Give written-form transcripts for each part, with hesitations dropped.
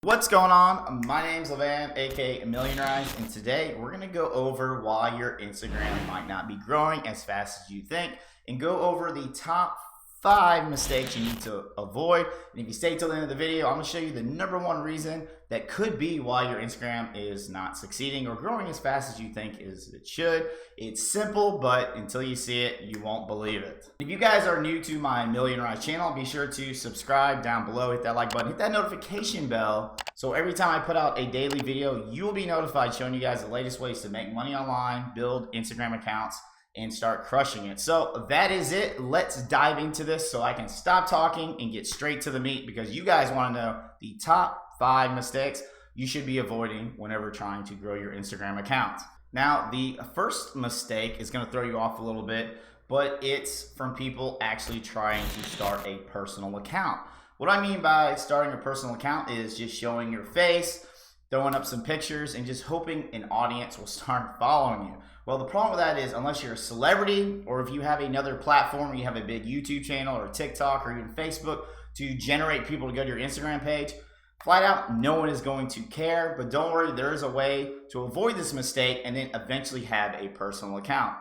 What's going on? My name's Levan, aka Millionrise, and today we're going to go over why your Instagram might not be growing as fast as you think and go over the top 5 mistakes you need to avoid. And if you stay till the end of the video, I'm going to show you the number 1 reason that could be why your Instagram is not succeeding or growing as fast as you think it should. It's simple, but until you see it, you won't believe it. If you guys are new to my Millionrise channel, be sure to subscribe down below, hit that like button, hit that notification bell. So every time I put out a daily video, you will be notified showing you guys the latest ways to make money online, build Instagram accounts, and start crushing it. So that is it. Let's dive into this so I can stop talking and get straight to the meat, because you guys want to know the top 5 mistakes you should be avoiding whenever trying to grow your Instagram account. Now, the first mistake is going to throw you off a little bit, but it's from people actually trying to start a personal account. What I mean by starting a personal account is just showing your face, throwing up some pictures, and just hoping an audience will start following you. Well, the problem with that is, unless you're a celebrity, or if you have another platform, you have a big YouTube channel or TikTok or even Facebook to generate people to go to your Instagram page, flat out, no one is going to care. But don't worry, there is a way to avoid this mistake and then eventually have a personal account.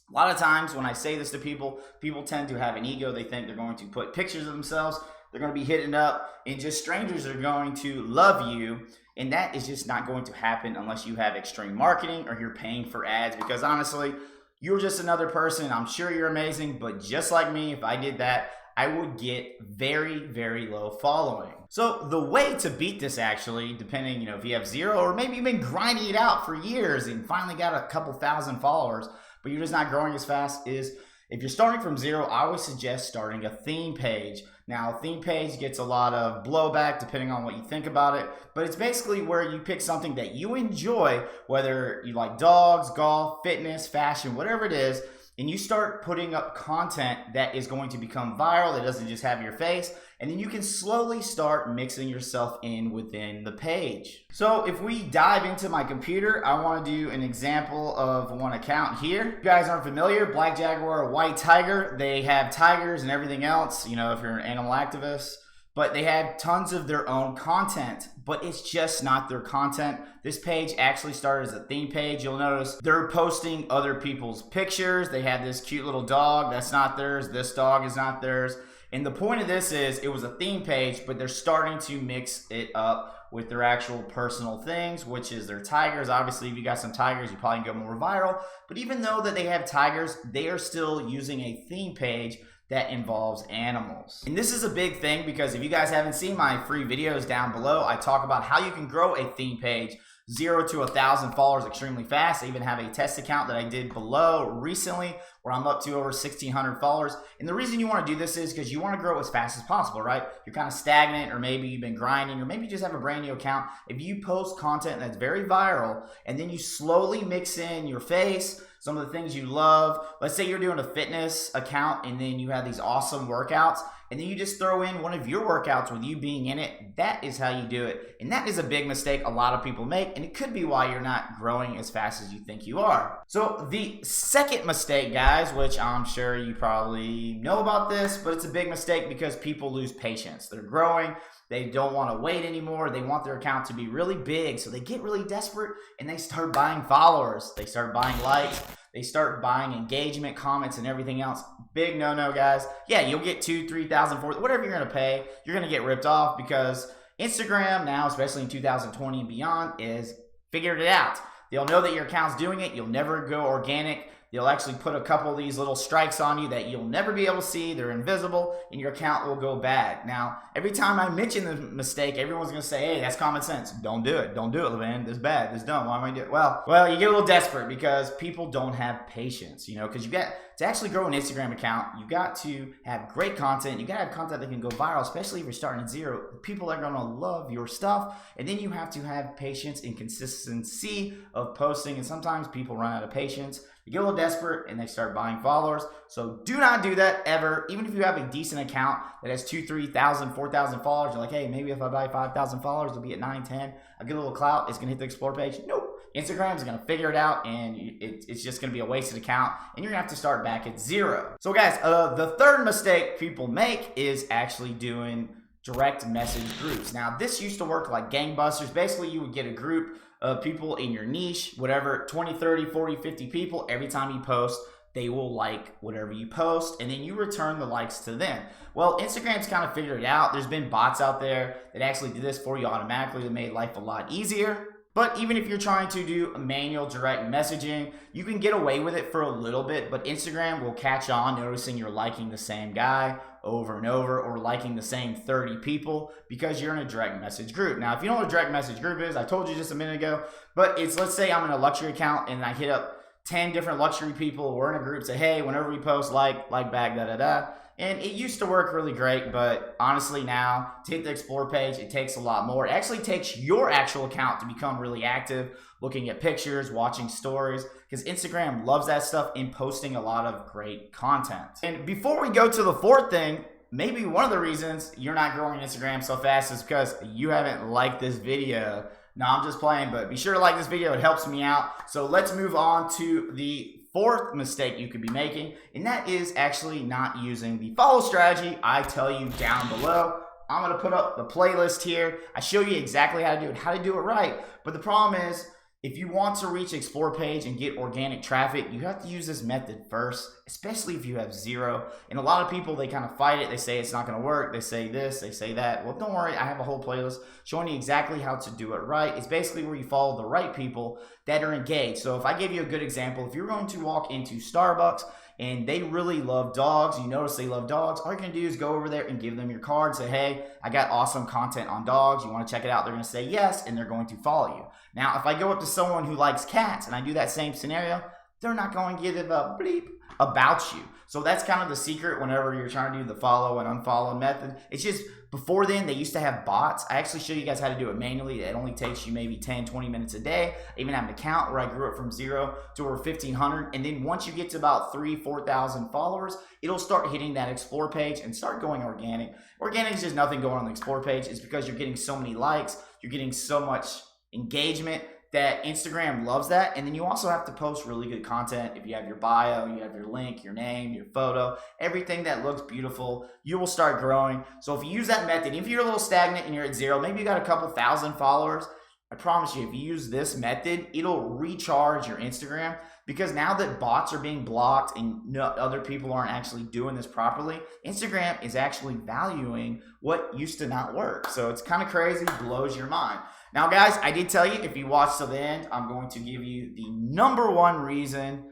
A lot of times when I say this to people, people tend to have an ego. They think they're going to put pictures of themselves, they're going to be hitting up, and just strangers are going to love you. And that is just not going to happen unless you have extreme marketing or you're paying for ads, because honestly, you're just another person. I'm sure you're amazing, but just like me, if I did that, I would get very, very low following. So the way to beat this, actually, depending, if you have 0 or maybe you've been grinding it out for years and finally got a couple thousand followers, but you're just not growing as fast, is if you're starting from 0, I always suggest starting a theme page. Now, a theme page gets a lot of blowback depending on what you think about it, but it's basically where you pick something that you enjoy, whether you like dogs, golf, fitness, fashion, whatever it is, and you start putting up content that is going to become viral, that doesn't just have your face, and then you can slowly start mixing yourself in within the page. So if we dive into my computer, I want to do an example of one account here. If you guys aren't familiar, Black Jaguar, White Tiger, they have tigers and everything else, if you're an animal activist. But they have tons of their own content, but it's just not their content. This page actually started as a theme page. You'll notice they're posting other people's pictures. They have this cute little dog that's not theirs. This dog is not theirs. And the point of this is, it was a theme page, but they're starting to mix it up with their actual personal things, which is their tigers. Obviously, if you got some tigers, you probably can go more viral. But even though that they have tigers, they are still using a theme page that involves animals. And this is a big thing, because if you guys haven't seen my free videos down below, I talk about how you can grow a theme page 0 to 1,000 followers extremely fast. I even have a test account that I did below recently where I'm up to over 1,600 followers. And the reason you want to do this is because you want to grow as fast as possible, right? You're kind of stagnant, or maybe you've been grinding, or maybe you just have a brand new account. If you post content that's very viral and then you slowly mix in your face, some of the things you love. Let's say you're doing a fitness account and then you have these awesome workouts, and then you just throw in one of your workouts with you being in it. That is how you do it. And that is a big mistake a lot of people make, and it could be why you're not growing as fast as you think you are. So the second mistake, guys, which I'm sure you probably know about this, but it's a big mistake because people lose patience. They're growing. They don't want to wait anymore. They want their account to be really big. So they get really desperate and they start buying followers. They start buying likes. They start buying engagement, comments, and everything else. Big no-no, guys. Yeah, you'll get 2,000, 3,000, 4,000, whatever you're going to pay. You're going to get ripped off, because Instagram now, especially in 2020 and beyond, is figured it out. They'll know that your account's doing it. You'll never go organic. They'll actually put a couple of these little strikes on you that you'll never be able to see. They're invisible, and your account will go bad. Now, every time I mention the mistake, everyone's going to say, hey, that's common sense. Don't do it. Don't do it, Levan. This is bad. This is dumb. Why am I doing it? Well, you get a little desperate because people don't have patience, because you got to actually grow an Instagram account. You got to have great content. You got to have content that can go viral, especially if you're starting at 0. People are going to love your stuff, and then you have to have patience and consistency of posting, and sometimes people run out of patience. You get a little desperate and they start buying followers. So do not do that ever. Even if you have a decent account that has 2,000, 3,000, 4,000 followers, you're like, hey, maybe if I buy 5,000 followers, it'll be at 9, 10. I get a little clout. It's going to hit the explore page. Nope. Instagram is going to figure it out, and it's just going to be a wasted account, and you're going to have to start back at 0. So guys, the third mistake people make is actually doing direct message groups. Now, this used to work like gangbusters. Basically, you would get a group of people in your niche, whatever, 20, 30, 40, 50 people. Every time you post, they will like whatever you post, and then you return the likes to them. Well, Instagram's kind of figured it out. There's been bots out there that actually do this for you automatically that made life a lot easier. But even if you're trying to do manual direct messaging, you can get away with it for a little bit, but Instagram will catch on noticing you're liking the same guy over and over, or liking the same 30 people because you're in a direct message group. Now, if you know what a direct message group is, I told you just a minute ago, but it's, let's say I'm in a luxury account and I hit up 10 different luxury people. We're in a group, say, hey, whenever we post, like back, da-da-da. And it used to work really great, but honestly now, to hit the explore page, it takes a lot more. It actually takes your actual account to become really active, looking at pictures, watching stories, because Instagram loves that stuff and posting a lot of great content. And before we go to the fourth thing, maybe one of the reasons you're not growing Instagram so fast is because you haven't liked this video. No, I'm just playing, but be sure to like this video. It helps me out. So let's move on to the fourth mistake you could be making, and that is actually not using the follow strategy I tell you down below. I'm going to put up the playlist here. I show you exactly how to do it right. But the problem is, if you want to reach explore page and get organic traffic, you have to use this method first, especially if you have zero. And a lot of people, they kind of fight it. They say it's not going to work. They say this, they say that. Well, don't worry. I have a whole playlist showing you exactly how to do it right. It's basically where you follow the right people that are engaged. So if I give you a good example, if you're going to walk into Starbucks and they really love dogs, you notice they love dogs, all you're going to do is go over there and give them your card, say, hey, I got awesome content on dogs, you want to check it out? They're going to say yes, and they're going to follow you. Now, if I go up to someone who likes cats and I do that same scenario, they're not going to give a bleep about you. So that's kind of the secret whenever you're trying to do the follow and unfollow method. It's just, before then, they used to have bots. I actually show you guys how to do it manually. It only takes you maybe 10, 20 minutes a day. I even have an account where I grew it from 0 to over 1,500. And then once you get to about 3,000, 4,000 followers, it'll start hitting that explore page and start going organic. Organic is just nothing going on the explore page. It's because you're getting so many likes, you're getting so much engagement, that Instagram loves that. And then you also have to post really good content. If you have your bio, you have your link, your name, your photo, everything that looks beautiful, you will start growing. So if you use that method, if you're a little stagnant and you're at 0, maybe you got a couple thousand followers, I promise you, if you use this method, it'll recharge your Instagram, because now that bots are being blocked and other people aren't actually doing this properly, Instagram is actually valuing what used to not work. So it's kind of crazy, blows your mind. Now, guys, I did tell you, if you watch till the end, I'm going to give you the #1 reason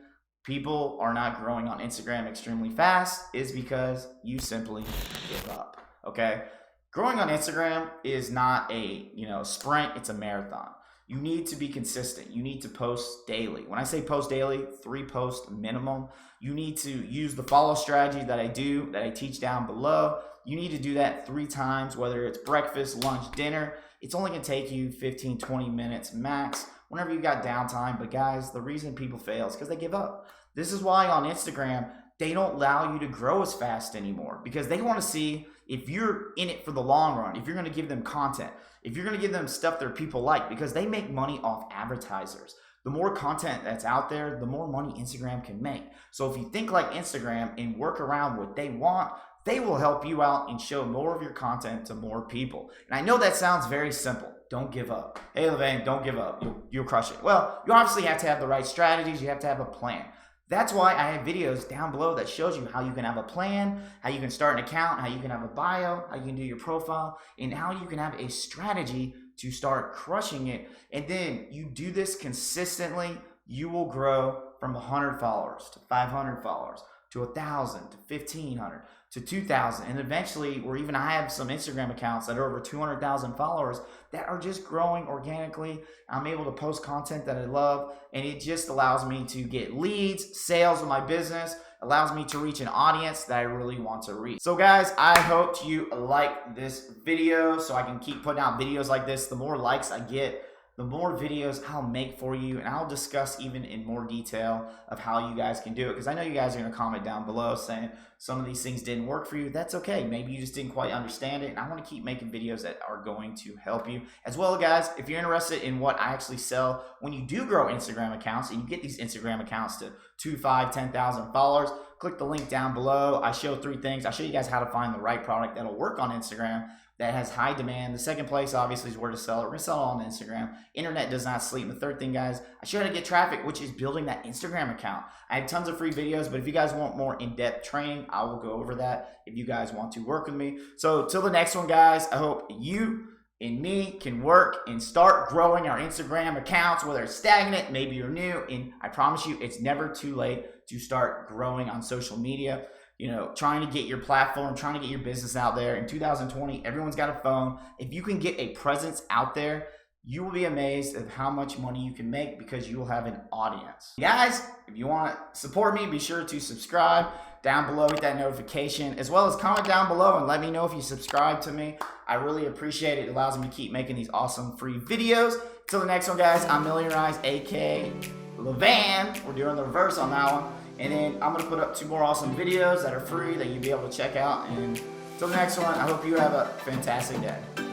people are not growing on Instagram extremely fast is because you simply give up, okay? Growing on Instagram is not a sprint, it's a marathon. You need to be consistent. You need to post daily. When I say post daily, 3 posts minimum. You need to use the follow strategy that I teach down below. You need to do that 3 times, whether it's breakfast, lunch, dinner. It's only going to take you 15, 20 minutes max whenever you got downtime. But guys, the reason people fail is because they give up. This is why on Instagram, they don't allow you to grow as fast anymore, because they want to see if you're in it for the long run, if you're going to give them content, if you're going to give them stuff that people like, because they make money off advertisers. The more content that's out there, the more money Instagram can make. So if you think like Instagram and work around what they want, they will help you out and show more of your content to more people. And I know that sounds very simple. Don't give up. Hey, Levain, don't give up. You'll crush it. Well, you obviously have to have the right strategies. You have to have a plan. That's why I have videos down below that shows you how you can have a plan, how you can start an account, how you can have a bio, how you can do your profile, and how you can have a strategy to start crushing it. And then you do this consistently, you will grow from 100 followers to 500 followers to 1,000 to 1,500 to 2,000, and eventually, or even I have some Instagram accounts that are over 200,000 followers that are just growing organically. I'm able to post content that I love, and it just allows me to get leads, sales in my business, allows me to reach an audience that I really want to reach. So guys, I hope you like this video so I can keep putting out videos like this. The more likes I get, the more videos I'll make for you, and I'll discuss even in more detail of how you guys can do it, because I know you guys are going to comment down below saying some of these things didn't work for you. That's okay. Maybe you just didn't quite understand it, and I want to keep making videos that are going to help you. As well, guys, if you're interested in what I actually sell when you do grow Instagram accounts and you get these Instagram accounts to 2, 5, 10,000 followers, click the link down below. I show 3 things. I show you guys how to find the right product that'll work on Instagram that has high demand. The second place, obviously, is where to sell it. We're going to sell it on Instagram. Internet does not sleep. And the third thing, guys, I show you how to get traffic, which is building that Instagram account. I have tons of free videos, but if you guys want more in-depth training, I will go over that if you guys want to work with me. So till the next one, guys, I hope you and me can work and start growing our Instagram accounts, whether it's stagnant, maybe you're new, and I promise you it's never too late to start growing on social media. You know, trying to get your platform, trying to get your business out there. In 2020, everyone's got a phone. If you can get a presence out there, you will be amazed at how much money you can make because you will have an audience. Guys, if you want to support me, be sure to subscribe down below, hit that notification, as well as comment down below and let me know if you subscribe to me. I really appreciate it. It allows me to keep making these awesome free videos. Till the next one, guys, I'm Millionarize, aka Levan. We're doing the reverse on that one. And then I'm going to put up 2 more awesome videos that are free that you'll be able to check out. And until the next one, I hope you have a fantastic day.